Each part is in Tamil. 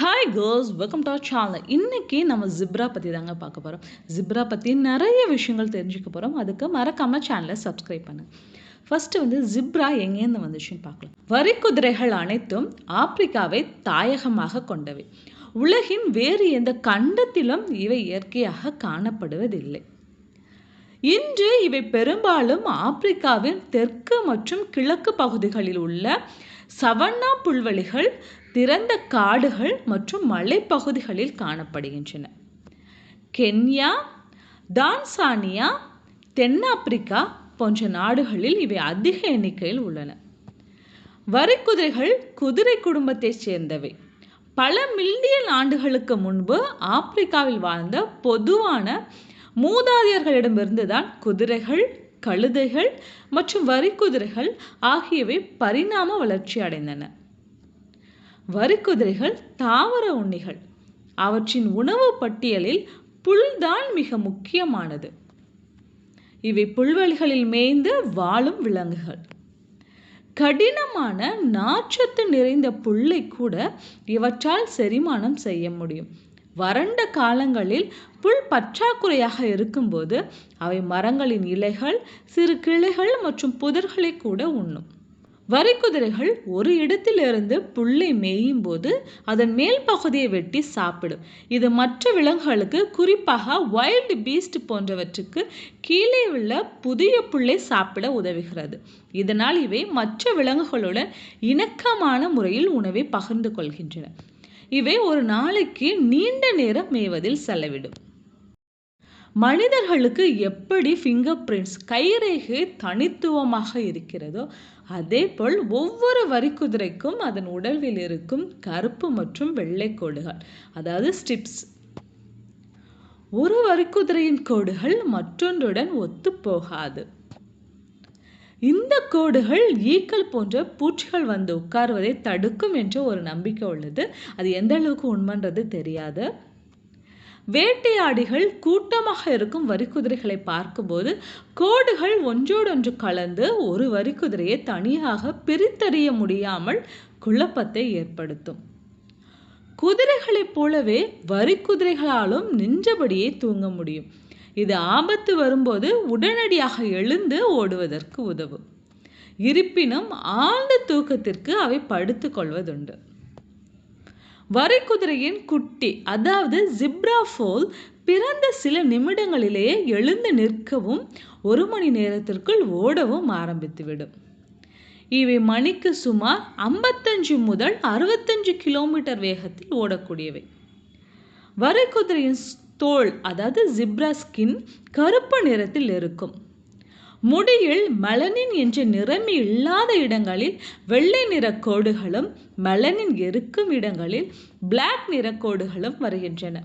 Hi girls, welcome to our channel. இன்றைக்கி நம்ம ஜிப்ரா பற்றி தாங்க பார்க்க போகிறோம். ஜிப்ரா பற்றி நிறைய விஷயங்கள் தெரிஞ்சுக்க போகிறோம். அதுக்கு மறக்காமல் சேனலை சப்ஸ்கிரைப் பண்ணுங்கள். ஃபஸ்ட்டு ஜிப்ரா எங்கேருந்து வந்துச்சுன்னு பார்க்கலாம். வரிக்குதிரைகள் அனைத்தும் ஆப்பிரிக்காவை தாயகமாக கொண்டவை. உலகின் வேறு எந்த கண்டத்திலும் இவை இயற்கையாக காணப்படுவதில்லை. இன்று இவை பெரும்பாலும் ஆப்பிரிக்காவின் தெற்கு மற்றும் கிழக்கு பகுதிகளில் உள்ள சவன்னா புல்வெளிகள், திறந்த காடுகள் மற்றும் மலைப்பகுதிகளில் காணப்படுகின்றன. கென்யா, தான்சானியா, தென்னாப்பிரிக்கா போன்ற நாடுகளில் இவை அதிக எண்ணிக்கையில் உள்ளன. வரிக்குதிரைகள் குதிரை குடும்பத்தைச் சேர்ந்தவை. பல மில்லியன் ஆண்டுகளுக்கு முன்பு ஆப்பிரிக்காவில் வாழ்ந்த பொதுவான மூதாதையர்களிடமிருந்துதான் குதிரைகள், கழுதைகள் மற்றும் வரிக்குதிரைகள் ஆகியவை பரிணாம வளர்ச்சி அடைந்தன. வரிக்குதிரைகள் தாவர உண்ணிகள். அவற்றின் உணவு பட்டியலில் புல்தான் மிக முக்கியமானது. இவை புல்வெளிகளில் மேய்ந்து வாழும் விலங்குகள். கடினமான நார்ச்சத்து நிறைந்த புல்லை கூட இவற்றால் செரிமானம் செய்ய முடியும். வறண்ட காலங்களில் புல் பற்றாக்குறையாக இருக்கும்போது அவை மரங்களின் இலைகள், சிறு கிளைகள் மற்றும் புதர்களை கூட உண்ணும். வரிக்குதிரைகள் ஒரு இடத்திலிருந்து புல்லை மேயும் போது அதன் மேல் பகுதியை வெட்டி சாப்பிடும். இது மற்ற விலங்குகளுக்கு, குறிப்பாக வைல்டு பீஸ்ட் போன்றவற்றுக்கு கீழே உள்ள புதிய புல்லை சாப்பிட உதவுகிறது. இதனால் இவை மற்ற விலங்குகளுடன் இணக்கமான முறையில் உணவை பகிர்ந்து கொள்கின்றன. இவை ஒரு நாளைக்கு நீண்ட நேரம் மேய்வதில் செலவிடும். மனிதர்களுக்கு எப்படி ஃபிங்கர் பிரிண்ட்ஸ், கைரேகை தனித்துவமாக இருக்கிறதோ அதேபோல் ஒவ்வொரு வரிக்குதிரைக்கும் அதன் உடலில் இருக்கும் கருப்பு மற்றும் வெள்ளை கோடுகள், அதாவது ஸ்ட்ரிப்ஸ். ஒரு வரிக்குதிரையின் கோடுகள் மற்றொன்றுடன் ஒத்து போகாது. இந்த கோடுகள் ஈக்கள் போன்ற பூச்சிகள் வந்து உட்காருவதை தடுக்கும் என்ற ஒரு நம்பிக்கை உள்ளது. அது எந்த அளவுக்கு உண்மைன்றது தெரியாது. வேட்டையாடிகள் கூட்டமாக இருக்கும் வரிக்குதிரைகளை பார்க்கும்போது கோடுகள் ஒன்றோடொன்று கலந்து ஒரு வரிக்குதிரையை தனியாக பிரித்தறிய முடியாமல் குழப்பத்தை ஏற்படுத்தும். குதிரைகளைப் போலவே வரிக்குதிரைகளாலும் நின்றபடியே தூங்க முடியும். இது ஆபத்து வரும்போது உடனடியாக எழுந்து ஓடுவதற்கு உதவும். இருப்பினும் ஆழ்ந்த தூக்கத்திற்கு அவை படுத்துக் கொள்வதுண்டு. வரிக்குதிரையின் குட்டி, அதாவது ஜிப்ரா ஃபோல், பிறந்த சில நிமிடங்களிலேயே எழுந்து நிற்கவும் 1 மணி நேரத்திற்குள் ஓடவும் ஆரம்பித்துவிடும். இவை மணிக்கு சுமார் 55 முதல் 65 கிலோமீட்டர் வேகத்தில் ஓடக்கூடியவை. வரிக்குதிரையின் தோல், அதாவது ஜிப்ரா ஸ்கின், கருப்பு நிறத்தில் இருக்கும். முடியில் மெலனின் என்ற நிறமி இல்லாத இடங்களில் வெள்ளை நிற கோடுகளும், மெலனின் இருக்கும் இடங்களில் பிளாக் நிற கோடுகளும் வருகின்றன.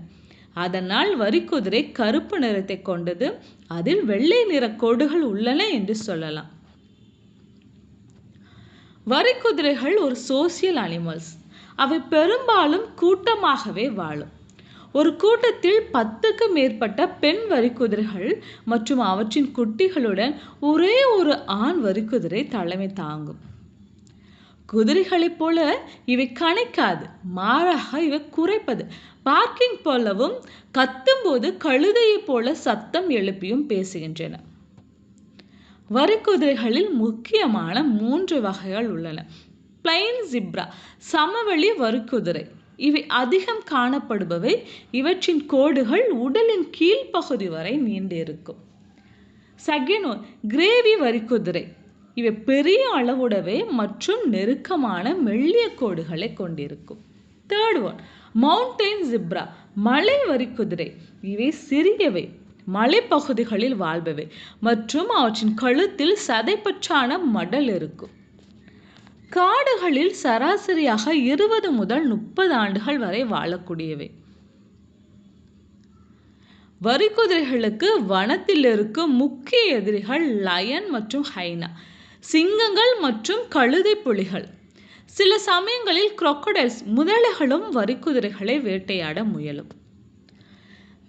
அதனால் வரிக்குதிரை கருப்பு நிறத்தை கொண்டது, அதில் வெள்ளை நிற கோடுகள் உள்ளன என்று சொல்லலாம். வரிக்குதிரைகள் ஒரு சோசியல் அனிமல்ஸ். அவை பெரும்பாலும் கூட்டமாகவே வாழும். ஒரு கூட்டத்தில் 10க்கு மேற்பட்ட பெண் வரிக்குதிரைகள் மற்றும் அவற்றின் குட்டிகளுடன் ஒரே ஒரு ஆண் வரிக்குதிரை தலைமை தாங்கும். குதிரைகளைப் போல இவை கணைக்காது, மாறாக இவை குறைப்பது. பார்க்கிங் போலவும் கத்தும்போது கழுதையைப் போல சத்தம் எழுப்பியும் பேசுகின்றன. வரிக்குதிரைகளில் முக்கியமான 3 வகைகள் உள்ளன. பிளைன் ஜிப்ரா, சமவெளி வரிக்குதிரை. இவை அதிகம் காணப்படுபவை. இவற்றின் கோடுகள் உடலின் கீழ்ப்பகுதி வரை நீண்டிருக்கும். செகண்ட் ஒன், கிரேவி வரிக்குதிரை. இவை பெரிய அளவுடவே மற்றும் நெருக்கமான மெல்லிய கோடுகளை கொண்டிருக்கும். தேர்ட் ஒன், மவுண்டைன் ஜிப்ரா, மலை வரிக்குதிரை. இவை சிறியவை, மலைப்பகுதிகளில் வாழ்பவை மற்றும் அவற்றின் கழுத்தில் சதைப்பற்றான மடல் இருக்கும். காடுகளில் சராசரியாக 20 முதல் 30 ஆண்டுகள் வரை வாழக்கூடியவை. வரிக்குதிரைகளுக்கு வனத்தில் இருக்கும் முக்கிய எதிரிகள் லயன் மற்றும் ஹைனா, சிங்கங்கள் மற்றும் கழுதை புலிகள். சில சமயங்களில் crocodiles, முதலைகளும் வரிக்குதிரைகளை வேட்டையாட முயலும்.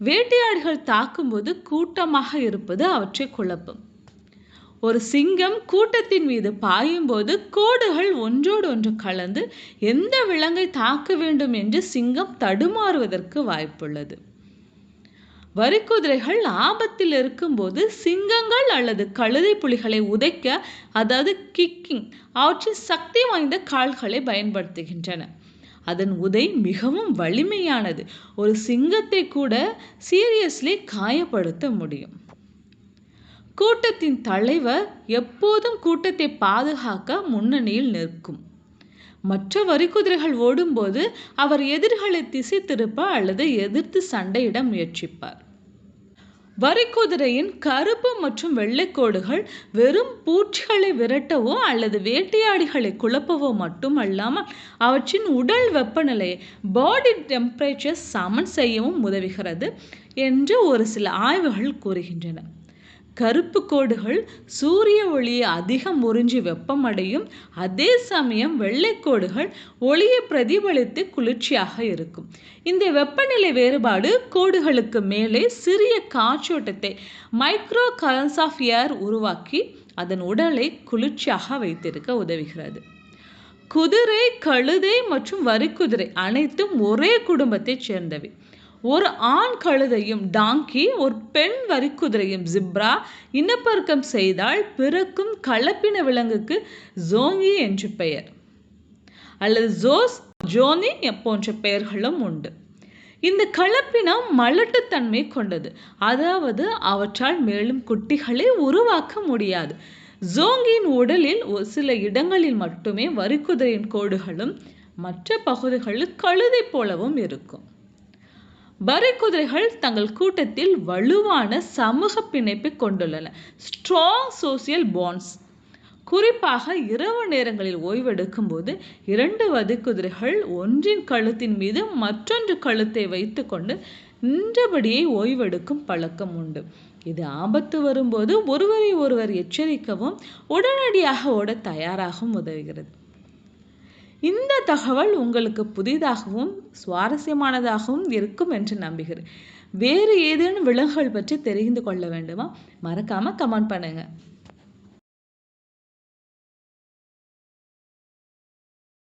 வேட்டையாடிகள் தாக்கும்போது கூட்டமாக இருப்பது அவற்றை குழப்பும். ஒரு சிங்கம் கூட்டத்தின் மீது பாயும்போது கோடுகள் ஒன்றோடு ஒன்று கலந்து எந்த விலங்கை தாக்க வேண்டும் என்று சிங்கம் தடுமாறுவதற்கு வாய்ப்புள்ளது. வரிக்குதிரைகள் ஆபத்தில் இருக்கும்போது சிங்கங்கள் அல்லது கழுதை புலிகளை உதைக்க, அதாவது கிக்கிங், அவற்றின் சக்தி வாய்ந்த கால்களை பயன்படுத்துகின்றன. அதன் உதை மிகவும் வலிமையானது. ஒரு சிங்கத்தை கூட சீரியஸ்லி காயப்படுத்த முடியும். கூட்டத்தின் தலைவர் எப்போதும் கூட்டத்தை பாதுகாக்க முன்னணியில் நிற்கும். மற்ற வரிக்குதிரைகள் ஓடும்போது அவர் எதிரிகளை திசை திருப்ப அல்லது எதிர்த்து சண்டையிட முயற்சிப்பார். வரிக்குதிரையின் கருப்பு மற்றும் வெள்ளை கோடுகள் வெறும் பூச்சிகளை விரட்டவோ அல்லது வேட்டையாடிகளை குழப்பவோ மட்டும் அல்லாமல் அவற்றின் உடல் வெப்பநிலையை, பாடி டெம்பரேச்சர் சமன் செய்யவும் உதவுகிறது என்று ஒரு சில ஆய்வுகள் கூறுகின்றன. கருப்பு கோடுகள் சூரிய ஒளியை அதிகம் உறிஞ்சி வெப்பமடையும். அதே சமயம் வெள்ளை கோடுகள் ஒளியை பிரதிபலித்து குளிர்ச்சியாக இருக்கும். இந்த வெப்பநிலை வேறுபாடு கோடுகளுக்கு மேலே சிறிய காற்றோட்டத்தை, மைக்ரோ கரண்ட்ஸ் ஆஃப் ஏர் உருவாக்கி அதன் உடலை குளிர்ச்சியாக வைத்திருக்க உதவுகிறது. குதிரை, கழுதை மற்றும் வரிக்குதிரை அனைத்தும் ஒரே குடும்பத்தைச் சேர்ந்தவை. ஒரு ஆண் கழுதையும் டாங்கி, ஒரு பெண் வரிக்குதிரையும் ஜிப்ரா இனப்பெருக்கம் செய்தால் பிறக்கும் கலப்பின விலங்குக்கு ஜோங்கி என்று பெயர், அல்லது ஜோஸ், ஜோனி போன்ற பெயர்களும் உண்டு. இந்த கலப்பினம் மலட்டுத்தன்மை கொண்டது, அதாவது அவற்றால் மேலும் குட்டிகளை உருவாக்க முடியாது. ஜோங்கியின் உடலில் ஒரு சில இடங்களில் மட்டுமே வரிக்குதிரையின் கோடுகளும் மற்ற பகுதிகளில் கழுதை போலவும் இருக்கும். வரிக்குதிரைகள் தங்கள் கூட்டத்தில் வலுவான சமூக பிணைப்பை கொண்டுள்ளன, ஸ்ட்ராங் சோசியல் பாண்ட்ஸ். குறிப்பாக இரவு நேரங்களில் ஓய்வெடுக்கும் போது 2 வரிக்குதிரைகள் ஒன்றின் கழுத்தின் மீது மற்றொன்று கழுத்தை வைத்துக்கொண்டு நின்றபடியே ஓய்வெடுக்கும் பழக்கம் உண்டு. இது ஆபத்து வரும்போது ஒருவரை ஒருவர் எச்சரிக்கவும் உடனடியாக ஓட தயாராகவும் உதவுகிறது. இந்த தகவல் உங்களுக்கு புதிதாகவும் சுவாரஸ்யமானதாகவும் இருக்கும் என்று நம்புகிறேன். வேறு ஏதேனும் விலங்குகள் பற்றி தெரிந்து கொள்ள வேண்டுமா? மறக்காம கமெண்ட் பண்ணுங்க.